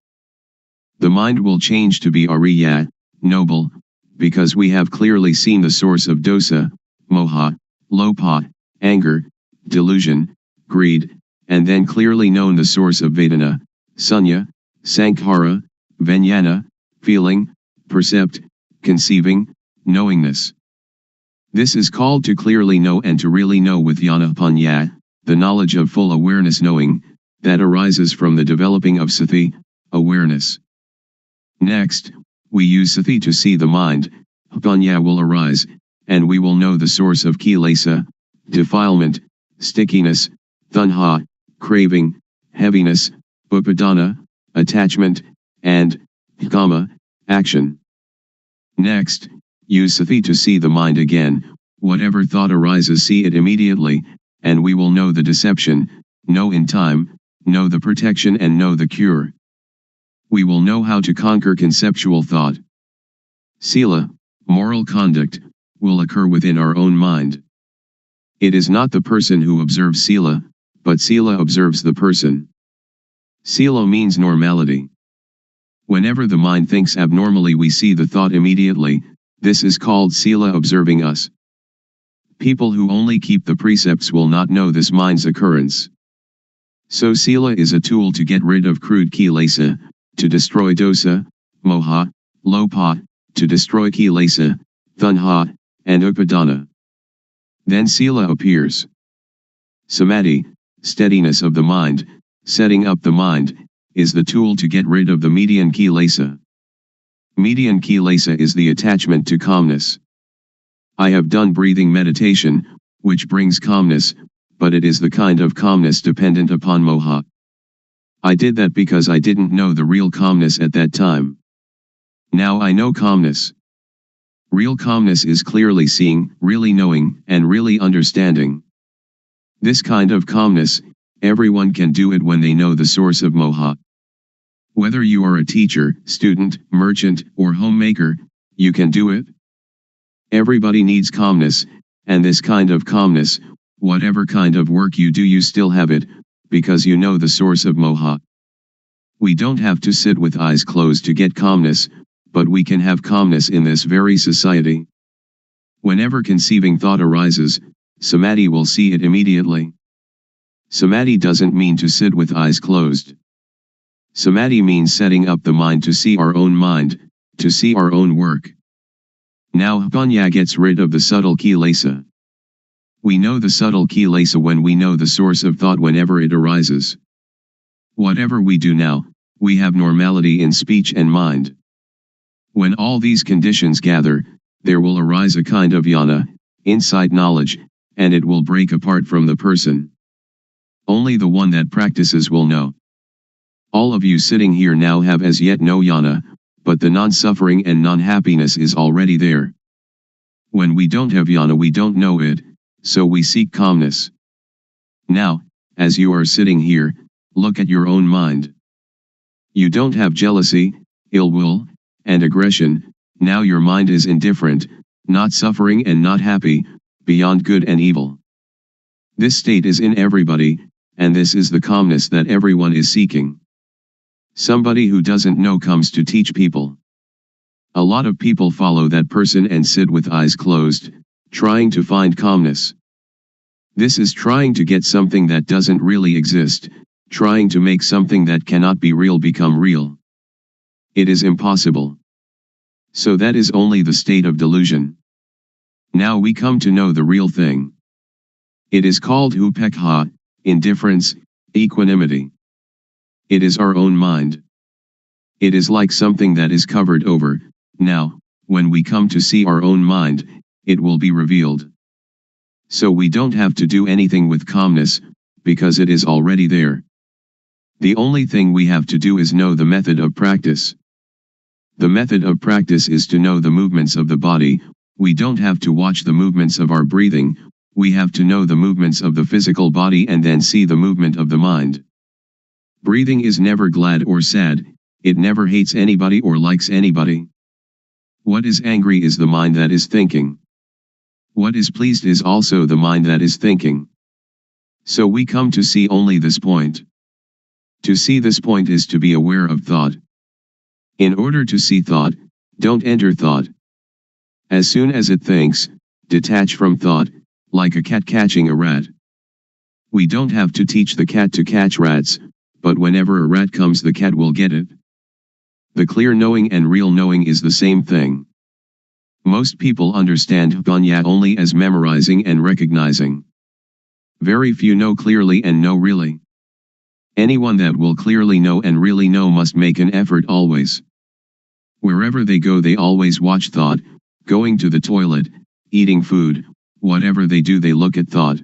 The mind will change to be Ariya, noble, because we have clearly seen the source of dosa, moha, lopha, anger, delusion, greed, and then clearly known the source of Vedana, sunya, sankhara, vijnana, feeling, percept, conceiving, knowingness. This is called to clearly know and to really know with jnana panya, the knowledge of full awareness knowing, that arises from the developing of sati, awareness. Next, we use sati to see the mind, panya will arise, and we will know the source of kilesa, defilement, stickiness, tanha, craving, heaviness, upadana, attachment, and kama, action. Next, use sati to see the mind again, whatever thought arises see it immediately, and we will know the deception, know in time, know the protection and know the cure. We will know how to conquer conceptual thought. Sila, moral conduct, will occur within our own mind. It is not the person who observes sila, but sila observes the person. Sila means normality. Whenever the mind thinks abnormally we see the thought immediately, this is called sila observing us. People who only keep the precepts will not know this mind's occurrence. So sila is a tool to get rid of crude kilesa, to destroy dosa, moha, lopa, to destroy kilesa, tanha, and upadana. Then sila appears. Samadhi, steadiness of the mind, setting up the mind, is the tool to get rid of the median kilesa. Median kilesa is the attachment to calmness. I have done breathing meditation, which brings calmness, but it is the kind of calmness dependent upon moha. I did that because I didn't know the real calmness at that time. Now I know calmness. Real calmness is clearly seeing, really knowing, and really understanding. This kind of calmness, everyone can do it when they know the source of moha. Whether you are a teacher, student, merchant, or homemaker, you can do it. Everybody needs calmness, and this kind of calmness, whatever kind of work you do, you still have it, because you know the source of moha. We don't have to sit with eyes closed to get calmness, but we can have calmness in this very society. Whenever conceiving thought arises, samadhi will see it immediately. Samadhi doesn't mean to sit with eyes closed. Samadhi means setting up the mind to see our own mind, to see our own work. Now panya gets rid of the subtle kilesa. We know the subtle kilesa when we know the source of thought whenever it arises. Whatever we do now, we have normality in speech and mind. When all these conditions gather, there will arise a kind of jnana, insight knowledge, and it will break apart from the person. Only the one that practices will know. All of you sitting here now have as yet no jnana, but the non-suffering and non-happiness is already there. When we don't have jnana, we don't know it, so we seek calmness. Now, as you are sitting here, look at your own mind. You don't have jealousy, ill will, and aggression. Now your mind is indifferent, not suffering and not happy, beyond good and evil. This state is in everybody, and this is the calmness that everyone is seeking. Somebody who doesn't know comes to teach people. A lot of people follow that person and sit with eyes closed, trying to find calmness. This is trying to get something that doesn't really exist, trying to make something that cannot be real become real. It is impossible. So that is only the state of delusion. Now we come to know the real thing. It is called upekha, indifference, equanimity. It is our own mind. It is like something that is covered over. Now, when we come to see our own mind, it will be revealed. So we don't have to do anything with calmness, because it is already there. The only thing we have to do is know the method of practice. The method of practice is to know the movements of the body. We don't have to watch the movements of our breathing, we have to know the movements of the physical body and then see the movement of the mind. Breathing is never glad or sad, it never hates anybody or likes anybody. What is angry is the mind that is thinking. What is pleased is also the mind that is thinking. So we come to see only this point. To see this point is to be aware of thought. In order to see thought, don't enter thought. As soon as it thinks, detach from thought, like a cat catching a rat. We don't have to teach the cat to catch rats, but whenever a rat comes, the cat will get it. The clear knowing and real knowing is the same thing. Most people understand panya only as memorizing and recognizing. Very few know clearly and know really. Anyone that will clearly know and really know must make an effort always. Wherever they go, they always watch thought, going to the toilet, eating food, whatever they do, they look at thought.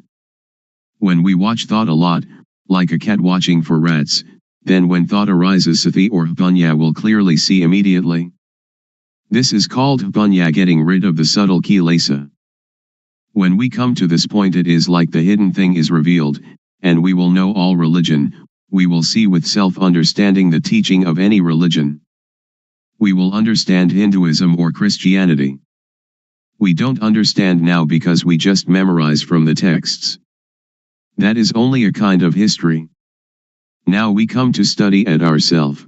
When we watch thought a lot, like a cat watching for rats, then when thought arises, sati or panya will clearly see immediately. This is called panya, getting rid of the subtle kilesa. When we come to this point, it is like the hidden thing is revealed, and we will know all religion. We will see with self-understanding the teaching of any religion. We will understand Hinduism or Christianity. We don't understand now because we just memorize from the texts. That is only a kind of history. Now we come to study at ourself.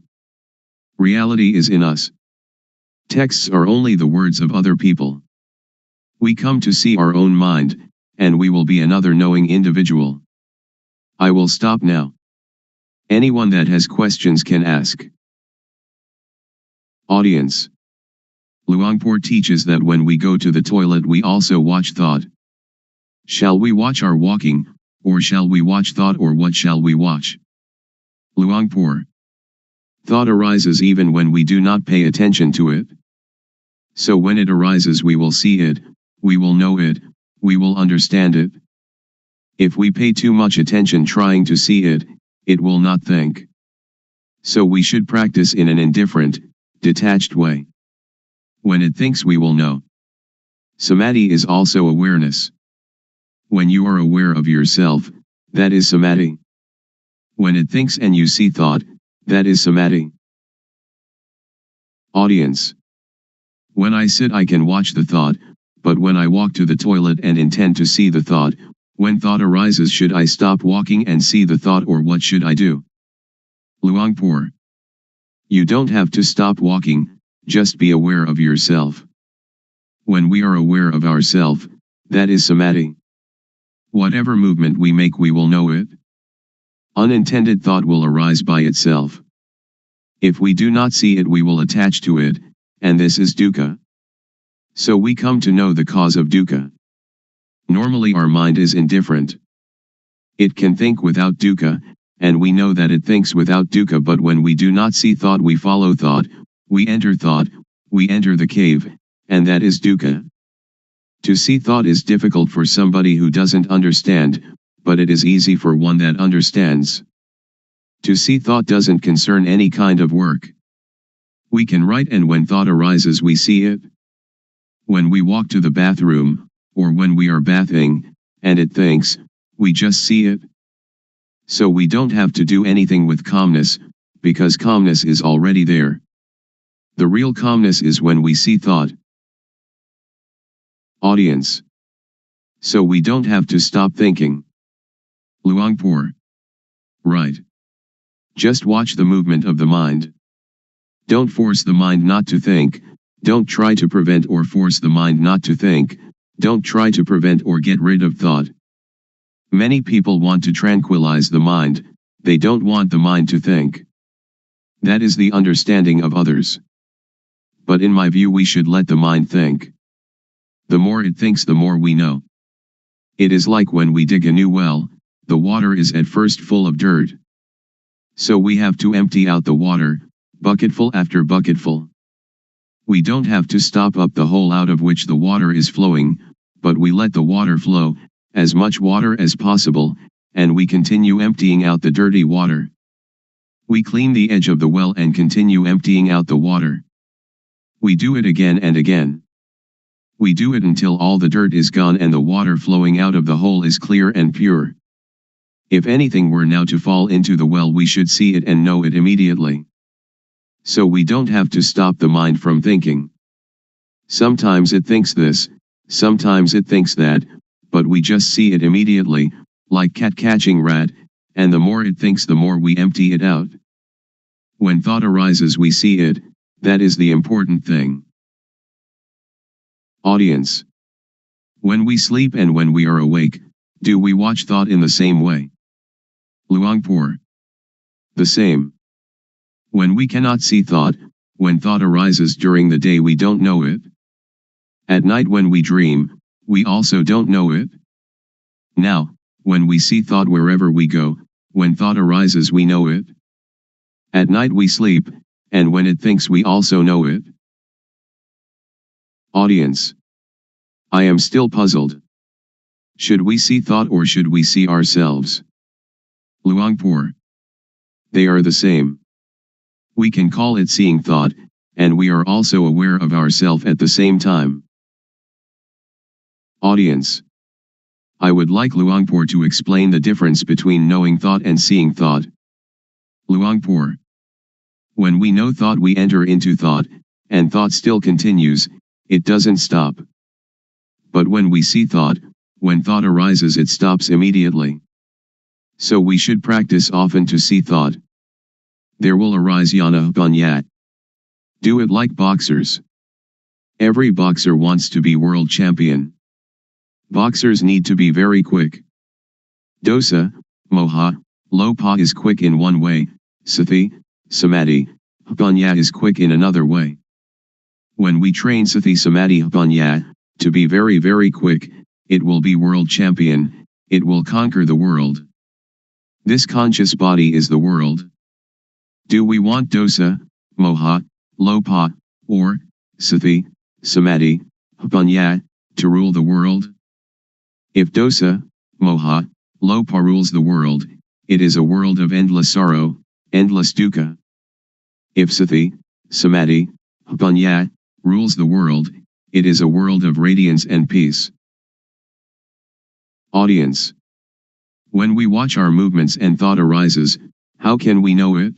Reality is in us. Texts are only the words of other people. We come to see our own mind, and we will be another knowing individual. I will stop now. Anyone that has questions can ask. Audience. Luangpor teaches that when we go to the toilet we also watch thought. Shall we watch our walking, or shall we watch thought, or what shall we watch? Luangpor. Thought arises even when we do not pay attention to it. So when it arises we will see it, we will know it, we will understand it. If we pay too much attention trying to see it, it will not think. So we should practice in an indifferent, detached way. When it thinks we will know. Samadhi is also awareness. When you are aware of yourself, that is samadhi. When it thinks and you see thought, that is samadhi. Audience. When I sit I can watch the thought, but when I walk to the toilet and intend to see the thought, when thought arises should I stop walking and see the thought, or what should I do? Luangpor. You don't have to stop walking, just be aware of yourself. When we are aware of ourself, that is samadhi. Whatever movement we make we will know it. Unintended thought will arise by itself. If we do not see it we will attach to it, and this is dukkha. So we come to know the cause of dukkha. Normally our mind is indifferent. It can think without dukkha, and we know that it thinks without dukkha, but when we do not see thought we follow thought, we enter the cave, and that is dukkha. To see thought is difficult for somebody who doesn't understand, but it is easy for one that understands. To see thought doesn't concern any kind of work. We can write, and when thought arises we see it. When we walk to the bathroom, or when we are bathing, and it thinks, we just see it. So we don't have to do anything with calmness, because calmness is already there. The real calmness is when we see thought. Audience. So we don't have to stop thinking. Luangpor. Right. Just watch the movement of the mind. Don't force the mind not to think, don't try to prevent or force the mind not to think, don't try to prevent or get rid of thought. Many people want to tranquilize the mind, they don't want the mind to think. That is the understanding of others. But in my view we should let the mind think. The more it thinks the more we know. It is like when we dig a new well, the water is at first full of dirt. So we have to empty out the water, bucketful after bucketful. We don't have to stop up the hole out of which the water is flowing, but we let the water flow, as much water as possible, and we continue emptying out the dirty water. We clean the edge of the well and continue emptying out the water. We do it again and again. We do it until all the dirt is gone and the water flowing out of the hole is clear and pure. If anything were now to fall into the well we should see it and know it immediately. So we don't have to stop the mind from thinking. Sometimes it thinks this, sometimes it thinks that, but we just see it immediately, like cat catching rat, and the more it thinks the more we empty it out. When thought arises we see it, that is the important thing. Audience. When we sleep and when we are awake, do we watch thought in the same way? Luangpor. The same. When we cannot see thought, when thought arises during the day we don't know it. At night when we dream, we also don't know it. Now, when we see thought wherever we go, when thought arises we know it. At night we sleep, and when it thinks we also know it. Audience. I am still puzzled. Should we see thought or should we see ourselves? Luangpor. They are the same. We can call it seeing thought, and we are also aware of ourself at the same time. Audience. I would like Luangpor to explain the difference between knowing thought and seeing thought. Luangpor. When we know thought we enter into thought, and thought still continues, it doesn't stop. But when we see thought, when thought arises it stops immediately. So we should practice often to see thought. There will arise yana ganyat. Do it like boxers. Every boxer wants to be world champion. Boxers need to be very quick. Dosa, moha, lopa is quick in one way, sati, samadhi, Hapanya is quick in another way. When we train Sati Samadhi Hapanya to be very very quick, it will be world champion, it will conquer the world. This conscious body is the world. Do we want dosa, moha, lopa, or Sati, Samadhi, Hapanya to rule the world? If dosa, moha, lopa rules the world, it is a world of endless sorrow, endless dukkha. If Sati, Samadhi, Hapanya rules the world, it is a world of radiance and peace. Audience. When we watch our movements and thought arises, how can we know it?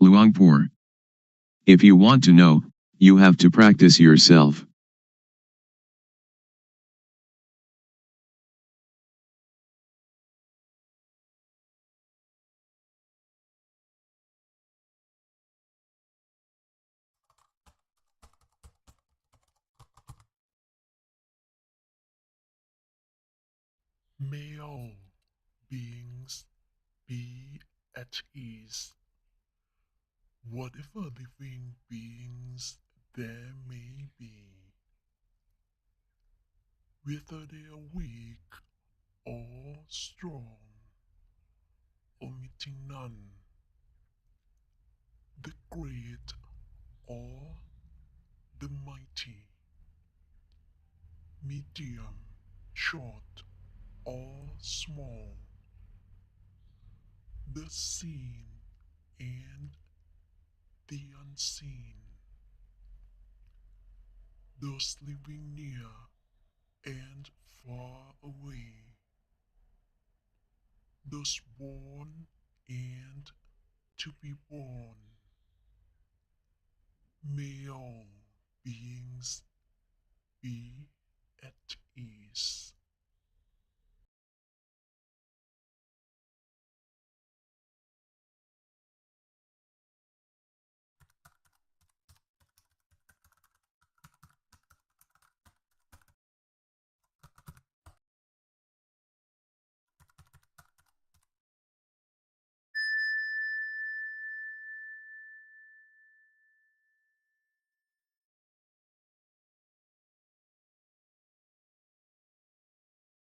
Luangpor. If you want to know, you have to practice yourself. May all beings be at ease, whatever living beings there may be, whether they are weak or strong, omitting none, the great or the mighty, medium, short or small, the seen and the unseen, those living near and far away, those born and to be born. May all beings be